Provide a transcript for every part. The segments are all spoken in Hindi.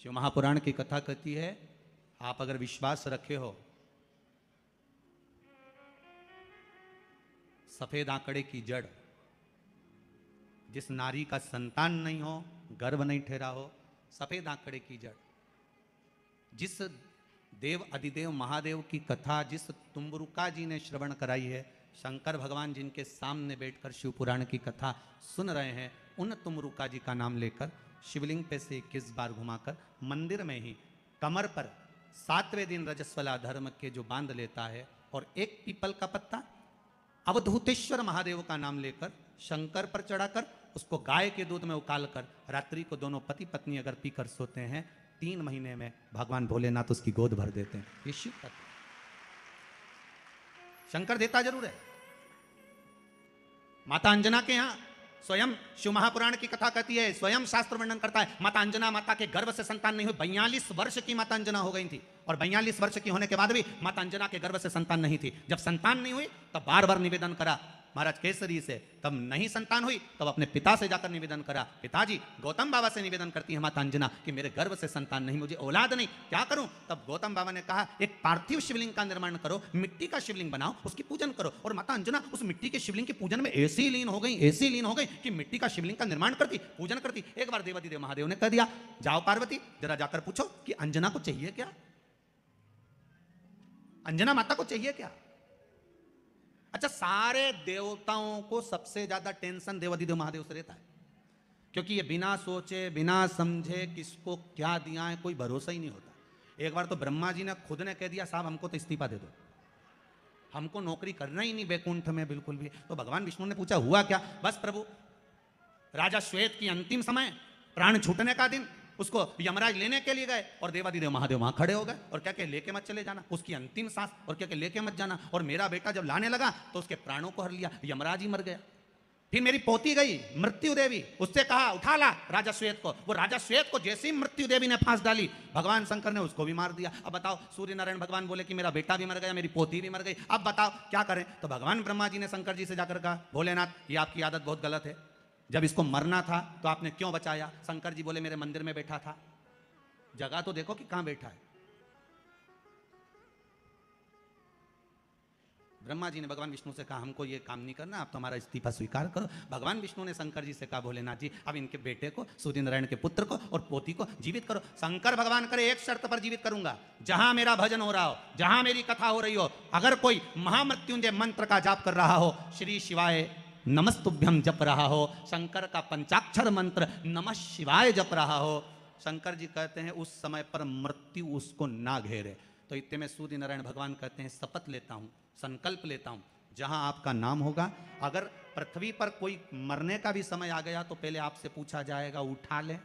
शिव महापुराण की कथा कहती है, आप अगर विश्वास रखे हो, सफेद आंकड़े की जड़, जिस नारी का संतान नहीं हो, गर्भ नहीं ठहरा हो, सफेद आंकड़े की जड़, जिस देव अधिदेव महादेव की कथा जिस तुम्बरुका जी ने श्रवण कराई है, शंकर भगवान जिनके सामने बैठकर शिव पुराण की कथा सुन रहे हैं, उन तुमरुका जी का नाम लेकर शिवलिंग पे से 21 बार घुमाकर मंदिर में ही कमर पर 7वें दिन रजस्वला धर्म के जो बांध लेता है और एक पीपल का पत्ता अवधूतेश्वर महादेव का नाम लेकर शंकर पर चढ़ाकर उसको गाय के दूध में उकाल कर रात्रि को दोनों पति पत्नी अगर पीकर सोते हैं, 3 महीने में भगवान भोलेनाथ उसकी गोद भर देते हैं। ये शिव कथा, शंकर देता जरूर है। माता अंजना के यहां स्वयं शिव महापुराण की कथा कहती है, स्वयं शास्त्र वर्णन करता है, माता अंजना माता के गर्भ से संतान नहीं हुई। 42 वर्ष की माता अंजना हो गई थी और 42 वर्ष की होने के बाद भी माता अंजना के गर्भ से संतान नहीं थी। जब संतान नहीं हुई तब बार बार निवेदन करा महाराज केसरी से, तब नहीं संतान हुई तब अपने पिता से जाकर निवेदन करा, पिताजी गौतम बाबा से निवेदन करती है माता अंजना कि मेरे गर्भ से संतान नहीं, मुझे औलाद नहीं, क्या करूं? तब गौतम बाबा ने कहा एक पार्थिव शिवलिंग का निर्माण करो, मिट्टी का शिवलिंग बनाओ, उसकी पूजन करो। और माता अंजना उस मिट्टी के शिवलिंग के पूजन में ऐसी लीन हो गई कि मिट्टी का शिवलिंग का निर्माण करती, पूजन करती। एक बार देवाधिदेव महादेव ने कह दिया, जाओ पार्वती जरा जाकर पूछो कि अंजना को चाहिए क्या, अंजना माता को चाहिए क्या। अच्छा, सारे देवताओं को सबसे ज्यादा टेंशन देवाधिदेव महादेव से रहता है, क्योंकि ये बिना सोचे बिना समझे किसको क्या दिया है कोई भरोसा ही नहीं होता। एक बार तो ब्रह्मा जी ने खुद ने कह दिया, साहब हमको तो इस्तीफा दे दो, हमको नौकरी करना ही नहीं बैकुंठ में बिल्कुल भी। तो भगवान विष्णु ने पूछा हुआ क्या? बस प्रभु, राजा श्वेत की अंतिम समय, प्राण छूटने का दिन, उसको यमराज लेने के लिए गए और देवाधिदेव महादेव वहां खड़े हो गए और क्या कहे, लेके मत चले जाना, उसकी अंतिम सांस, और क्या कहे, लेके मत जाना। और मेरा बेटा जब लाने लगा तो उसके प्राणों को हर लिया, यमराज ही मर गया। फिर मेरी पोती गई मृत्यु देवी, उससे कहा उठा ला राजा श्वेत को। वो राजा श्वेत को जैसे ही मृत्यु देवी ने फांस डाली, भगवान शंकर ने उसको भी मार दिया। अब बताओ, सूर्य नारायण भगवान बोले कि मेरा बेटा भी मर गया, मेरी पोती भी मर गई, अब बताओ क्या करें? तो भगवान ब्रह्मा जी ने शंकर जी से जाकर कहा, भोलेनाथ ये आपकी आदत बहुत गलत है, जब इसको मरना था तो आपने क्यों बचाया? शंकर जी बोले मेरे मंदिर में बैठा था, जगह तो देखो कि कहां बैठा है। ब्रह्मा जी ने भगवान विष्णु से कहा, हमको ये काम नहीं करना, आप तो हमारा इस्तीफा स्वीकार करो। भगवान विष्णु ने शंकर जी से कहा, भोलेनाथ जी अब इनके बेटे को, सूर्य नारायण के पुत्र को और पोती को जीवित करो। शंकर भगवान करे, एक शर्त पर जीवित करूंगा, जहां मेरा भजन हो रहा हो, जहां मेरी कथा हो रही हो, अगर कोई महामृत्युंजय मंत्र का जाप कर रहा हो, श्री शिवाय नमस्तुभ्यम जप रहा हो, शंकर का पंचाक्षर मंत्र नमः शिवाय जप रहा हो, शंकर जी कहते हैं उस समय पर मृत्यु उसको ना घेरे। तो इतने में सूर्य नारायण भगवान कहते हैं, शपथ लेता हूं, संकल्प लेता हूं, जहां आपका नाम होगा, अगर पृथ्वी पर कोई मरने का भी समय आ गया तो पहले आपसे पूछा जाएगा, उठा ले,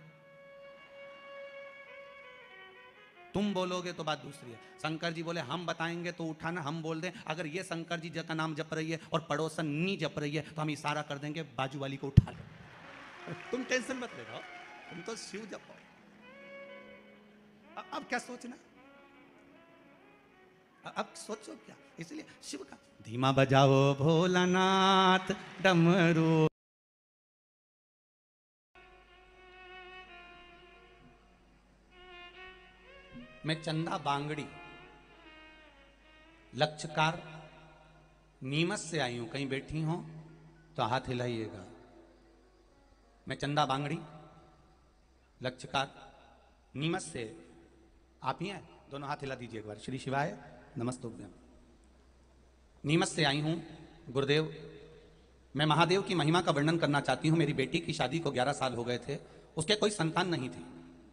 तुम बोलोगे तो बात दूसरी है। शंकर जी बोले हम बताएंगे तो उठाना, हम बोल दें अगर ये शंकर जी का नाम जप रही है और पड़ोसन नहीं जप रही है तो हम इशारा कर देंगे बाजू वाली को उठा लो। तुम टेंशन मत ले रहो, तुम तो शिव जपो। अब क्या सोचना, अब सोचो क्या, इसलिए शिव का धीमा बजाओ भोलानाथ डमरू। मैं चंदा बांगड़ी लक्षकार नीमच से आई हूं, कहीं बैठी हो तो हाथ हिलाइएगा। मैं चंदा बांगड़ी लक्षकार नीमच से, आप ही हैं, दोनों हाथ हिला दीजिए एक बार, श्री शिवाय नमस्तुभ्यम। नीमच से आई हूं गुरुदेव, मैं महादेव की महिमा का वर्णन करना चाहती हूं। मेरी बेटी की शादी को 11 साल हो गए थे, उसके कोई संतान नहीं थी।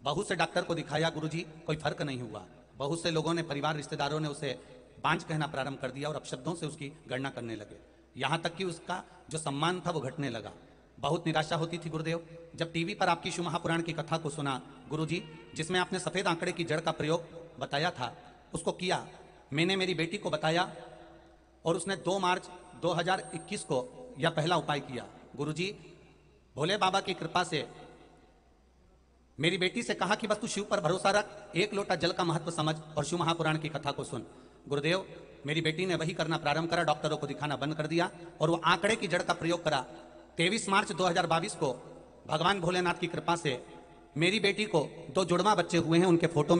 बहुत से डॉक्टर को दिखाया गुरुजी, कोई फर्क नहीं हुआ। बहुत से लोगों ने, परिवार रिश्तेदारों ने उसे बांझ कहना प्रारंभ कर दिया और अपशब्दों से उसकी गणना करने लगे, यहां तक कि उसका जो सम्मान था वो घटने लगा। बहुत निराशा होती थी गुरुदेव। जब टीवी पर आपकी शिव महापुराण की कथा को सुना गुरुजी, जिसमें आपने सफेद आंकड़े की जड़ का प्रयोग बताया था, उसको किया। मैंने मेरी बेटी को बताया और उसने 2 मार्च 2021 को यह पहला उपाय किया। गुरुजी, भोले बाबा की कृपा से मेरी बेटी से कहा कि बस तू शिव पर भरोसा रख, 1 लोटा जल का महत्व समझ और शिव महापुराण की कथा को सुन। गुरुदेव, मेरी बेटी ने वही करना प्रारंभ करा, डॉक्टरों को दिखाना बंद कर दिया और वो आंकड़े की जड़ का प्रयोग करा। 23 मार्च 2022 को भगवान भोलेनाथ की कृपा से मेरी बेटी को 2 जुड़वा बच्चे हुए हैं, उनके फोटो